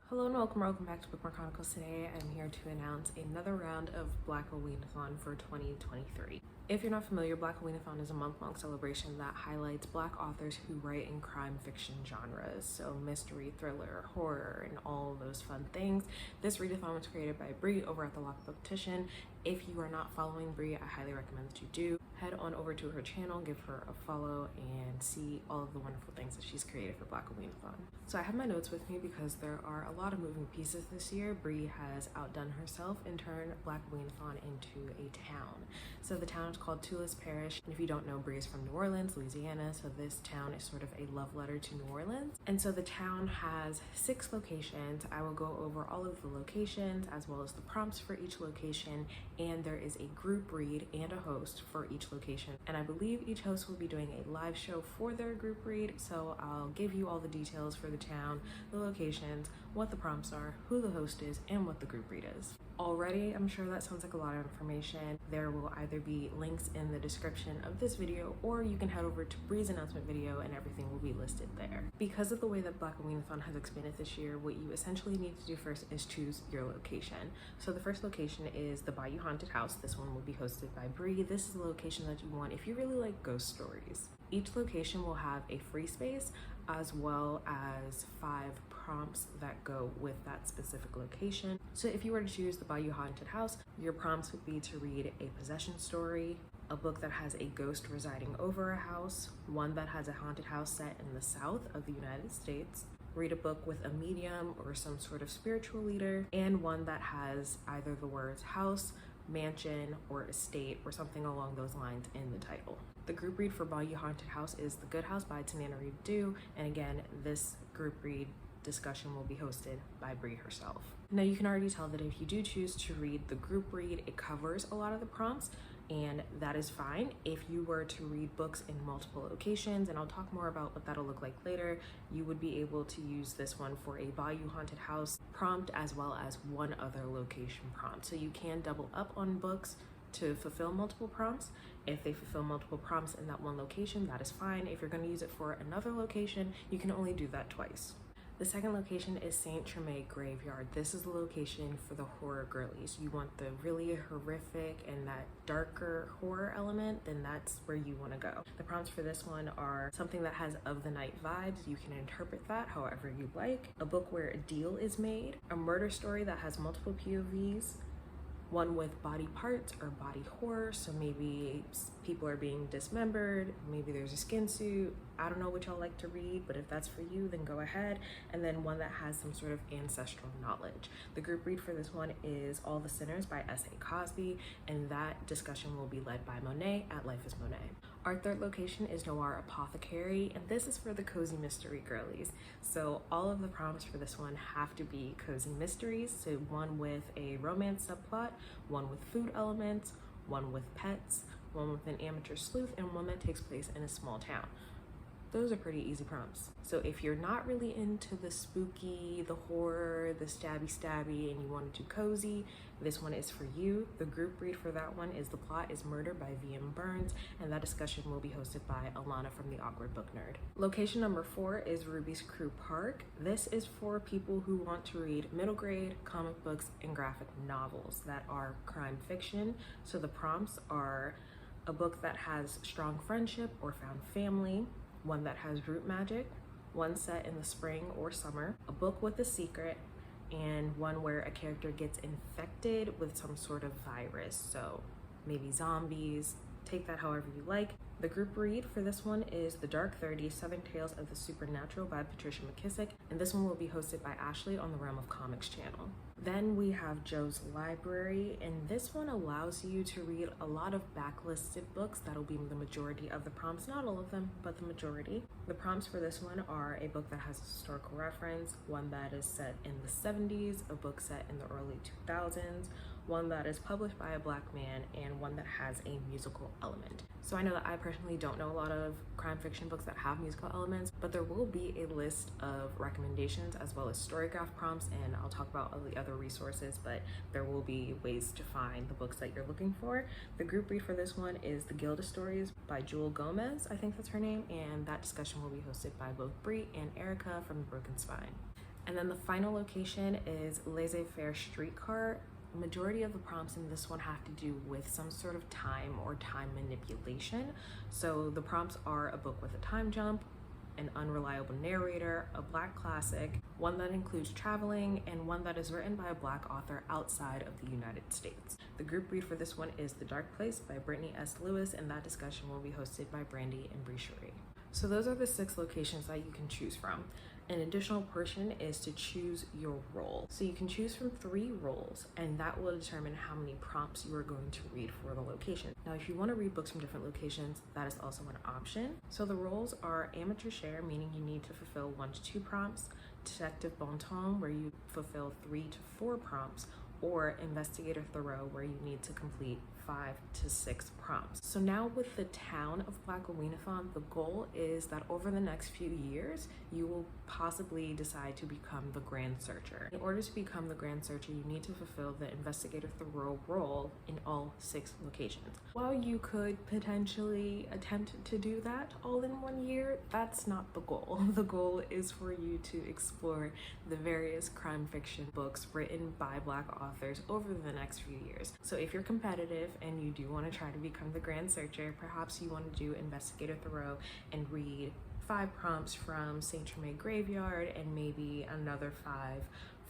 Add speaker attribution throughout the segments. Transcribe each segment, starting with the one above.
Speaker 1: Hello and welcome back to Bookmark Chronicles. Today I'm here to announce another round of Blackoweenathon for 2023. If you're not familiar, Blackoweenathon is a month-long celebration that highlights Black authors who write in crime fiction genres, so mystery, thriller, horror, and all those fun things. This readathon was created by Bree over at the Lock Booktician. If you are not following Bree, I highly recommend that you do. Head on over to her channel, give her a follow, and see all of the wonderful things that she's created for Blackoweenathon. So I have my notes with me because there are a lot of moving pieces this year. Bree has outdone herself and turned Blackoweenathon into a town. So the town is called Toulas, Parish, and if you don't know, Bree is from New Orleans, Louisiana, so this town is sort of a love letter to New Orleans. And so the town has 6 locations. I will go over all of the locations as well as the prompts for each location, and there is a group read and a host for each location. And I believe each host will be doing a live show for their group read, so I'll give you all the details for the town, the locations, what the prompts are, who the host is, and what the group read is. Already, I'm sure that sounds like a lot of information. There will either be links in the description of this video, or you can head over to Bree's announcement video and everything will be listed there. Because of the way that Blackoweenathon has expanded this year, what you essentially need to do first is choose your location. So the first location is the Bayou Haunted House. This one will be hosted by Bree. This is the location that you want if you really like ghost stories. Each location will have a free space as well as 5 prompts that go with that specific location. So if you were to choose the Bayou Haunted House, your prompts would be to read a possession story, a book that has a ghost residing over a house, one that has a haunted house set in the south of the United States, read a book with a medium or some sort of spiritual leader, and one that has either the words house, mansion, or estate, or something along those lines in the title. The group read for Bayou Haunted House is The Good House by Tanana Reed Dew, and again, this group read discussion will be hosted by Bree herself. Now you can already tell that if you do choose to read the group read, it covers a lot of the prompts, and that is fine. If you were to read books in multiple locations, and I'll talk more about what that'll look like later, you would be able to use this one for a Bayou Haunted House prompt as well as one other location prompt. So you can double up on books to fulfill multiple prompts. If they fulfill multiple prompts in that one location, that is fine. If you're going to use it for another location, you can only do that twice. The second location is St. Treme Graveyard. This is the location for the horror girlies. You want the really horrific and that darker horror element, then that's where you want to go. The prompts for this one are something that has of the night vibes. You can interpret that however you like. A book where a deal is made. A murder story that has multiple POVs. One with body parts or body horror, so maybe people are being dismembered, maybe there's a skin suit. I don't know what y'all like to read, but if that's for you, then go ahead. And then one that has some sort of ancestral knowledge. The group read for this one is All the Sinners by S.A. Cosby, and that discussion will be led by Monet at Life is Monet. Our third location is Noir Apothecary, and this is for the cozy mystery girlies. So all of the prompts for this one have to be cozy mysteries. So one with a romance subplot, one with food elements, one with pets, one with an amateur sleuth, and one that takes place in a small town. Those are pretty easy prompts. So if you're not really into the spooky, the horror, the stabby, and you want to do cozy, this one is for you. The group read for that one is The Plot is Murder by V.M. Burns, and that discussion will be hosted by Alana from The Awkward Book Nerd. Location number 4 is Ruby's Crew Park. This is for people who want to read middle grade comic books and graphic novels that are crime fiction. So the prompts are a book that has strong friendship or found family, one that has root magic, one set in the spring or summer, a book with a secret, and one where a character gets infected with some sort of virus. So maybe zombies, take that however you like. The group read for this one is The Dark 30, 7 Tales of the Supernatural by Patricia McKissick, and this one will be hosted by Ashley on the Realm of Comics channel. Then we have Joe's Library, and this one allows you to read a lot of backlisted books. That'll be the majority of the prompts, not all of them, but the majority. The prompts for this one are a book that has a historical reference, one that is set in the 70s, a book set in the early 2000s, one that is published by a Black man, and one that has a musical element. So I know that I personally don't know a lot of crime fiction books that have musical elements, but there will be a list of recommendations as well as StoryGraph prompts, and I'll talk about all the other resources, but there will be ways to find the books that you're looking for. The group read for this one is The Guild of Stories by Jewel Gomez, I think that's her name, and that discussion will be hosted by both Bree and Erica from The Broken Spine. And then the final location is Laissez, Faire, Streetcar. Majority of the prompts in this one have to do with some sort of time or time manipulation. So the prompts are a book with a time jump, an unreliable narrator, a Black classic, one that includes traveling, and one that is written by a Black author outside of the United States. The group read for this one is The Dark Place by Brittany S. Lewis, and that discussion will be hosted by Brandy and Bree Cherie. So those are the 6 locations that you can choose from. An additional portion is to choose your role. So you can choose from 3 roles, and that will determine how many prompts you are going to read for the location. Now, if you want to read books from different locations, that is also an option. So the roles are amateur share, meaning you need to fulfill 1 to 2 prompts, detective bon ton, where you fulfill 3 to 4 prompts, or investigator Thoreau, where you need to complete 5 to 6 prompts. So now with the town of Blackoweenathon, the goal is that over the next few years, you will possibly decide to become the Grand Searcher. In order to become the Grand Searcher, you need to fulfill the investigator Thoreau role in all 6 locations. While you could potentially attempt to do that all in 1 year, that's not the goal. The goal is for you to explore the various crime fiction books written by Black authors over the next few years. So if you're competitive and you do want to try to become the Grand Searcher, perhaps you want to do Investigator Thoreau and read 5 prompts from St. Treme Graveyard and maybe another 5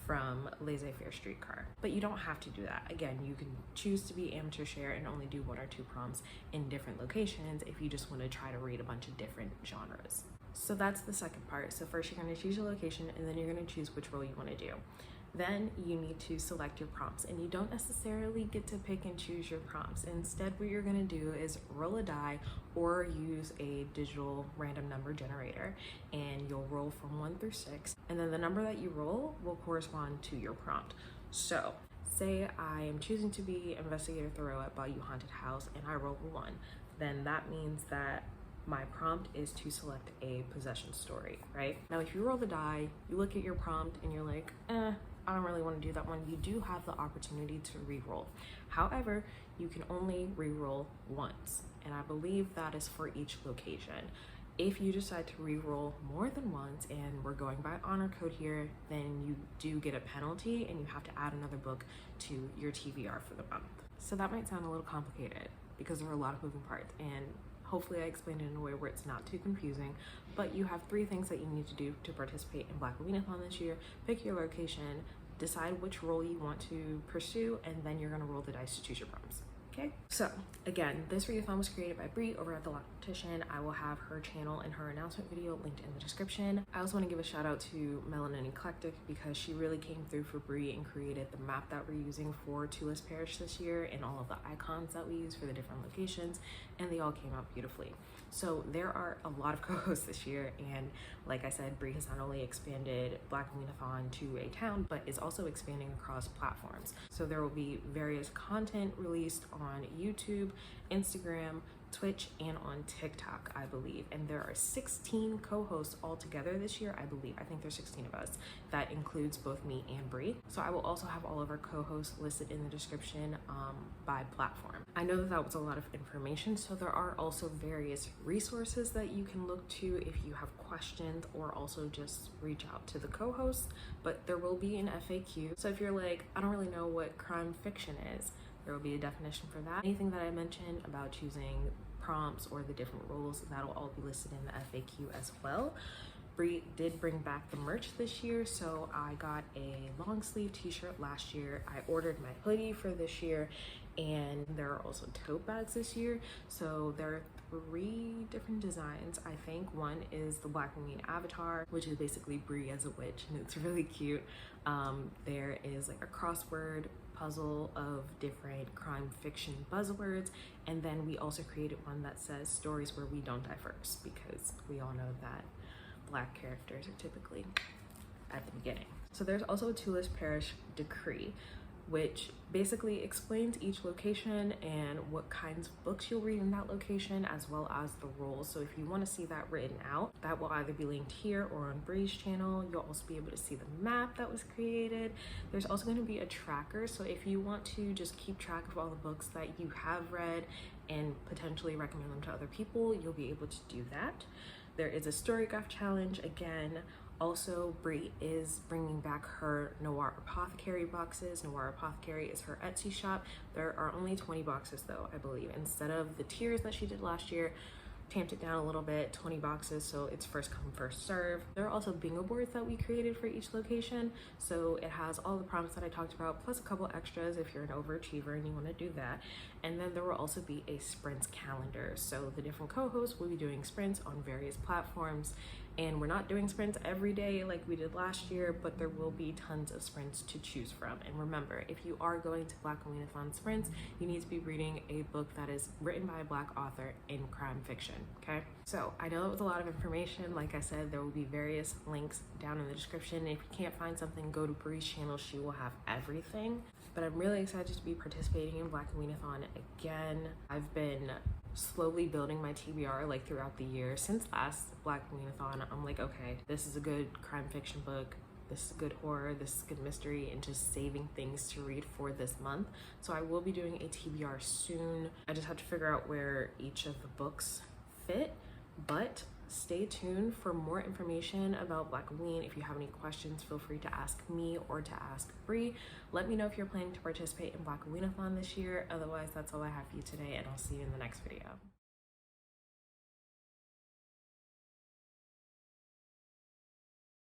Speaker 1: from Laissez, Faire, Streetcar. But you don't have to do that. Again, you can choose to be amateur share and only do 1 or 2 prompts in different locations if you just want to try to read a bunch of different genres. So that's the second part. So first you're going to choose your location, and then you're going to choose which role you want to do. Then you need to select your prompts, and you don't necessarily get to pick and choose your prompts. Instead, what you're going to do is roll a die or use a digital random number generator, and you'll roll from 1 through 6, and then the number that you roll will correspond to your prompt. So say I am choosing to be Investigator Thoreau at Bayou Haunted House and I roll a 1, then that means that my prompt is to select a possession story, right? Now, if you roll the die, you look at your prompt and you're like, I don't really want to do that one, you do have the opportunity to re-roll. However, you can only re-roll once, and I believe that is for each location. If you decide to re-roll more than once, and we're going by honor code here, then you do get a penalty and you have to add another book to your TBR for the month. So that might sound a little complicated because there are a lot of moving parts, and hopefully I explained it in a way where it's not too confusing, but you have 3 things that you need to do to participate in Blackoweenathon this year. Pick your location, decide which role you want to pursue, and then you're gonna roll the dice to choose your prompts. Okay, so again, this readathon was created by Bree over at The Loctician. I will have her channel and her announcement video linked in the description. I also want to give a shout out to Melanin Eclectic because she really came through for Bree and created the map that we're using for Toulas Parish this year and all of the icons that we use for the different locations, and they all came out beautifully. So there are a lot of co-hosts this year, and like I said, Bree has not only expanded Blackoweenathon to a town, but is also expanding across platforms. So there will be various content released on YouTube, Instagram, Twitch, and on TikTok, I believe. And there are 16 co-hosts altogether this year, I believe. I think there's 16 of us. That includes both me and Bree. So I will also have all of our co-hosts listed in the description by platform. I know that was a lot of information, so there are also various resources that you can look to if you have questions, or also just reach out to the co-hosts. But there will be an FAQ. So if you're like, I don't really know what crime fiction is, there will be a definition for that. Anything that I mentioned about choosing prompts or the different roles, that'll all be listed in the FAQ as well. Bree did bring back the merch this year, so I got a long sleeve t-shirt last year. I ordered my hoodie for this year, and there are also tote bags this year. So there are 3 different designs. I think one is the Blackoween avatar, which is basically Bree as a witch, and it's really cute. There is like a crossword puzzle of different crime fiction buzzwords, and then we also created one that says stories where we don't die first, because we all know that Black characters are typically at the beginning. So there's also a Toulas Parish decree, which basically explains each location and what kinds of books you'll read in that location, as well as the roles. So if you want to see that written out, that will either be linked here or on Bree's channel. You'll also be able to see the map that was created. There's also going to be a tracker, so if you want to just keep track of all the books that you have read and potentially recommend them to other people, you'll be able to do that. There is a StoryGraph challenge. Again, Also, Brie is bringing back her Noir Apothecary boxes. Noir Apothecary is her Etsy shop. There are only 20 boxes though, I believe. Instead of the tiers that she did last year, tamped it down a little bit, 20 boxes, so it's first come, first serve. There are also bingo boards that we created for each location, so it has all the prompts that I talked about, plus a couple extras if you're an overachiever and you want to do that. And then there will also be a sprints calendar, so the different co-hosts will be doing sprints on various platforms, and we're not doing sprints every day like we did last year, but there will be tons of sprints to choose from. And remember, if you are going to Blackoweenathon sprints, you need to be reading a book that is written by a Black author in crime fiction, okay? So I know it was a lot of information. Like I said, there will be various links down in the description. If you can't find something, go to Brie's channel. She will have everything. But I'm really excited to be participating in Blackoweenathon again. I've been slowly building my TBR like throughout the year. Since last Blackoweenathon, I'm like, okay, this is a good crime fiction book, this is good horror, this is good mystery, and just saving things to read for this month. So I will be doing a TBR soon. I just have to figure out where each of the books fit, but stay tuned for more information about Blackoween. If you have any questions, feel free to ask me or to ask Brie. Let me know if you're planning to participate in Blackoweenathon this year. Otherwise, that's all I have for you today, and I'll see you in the next video.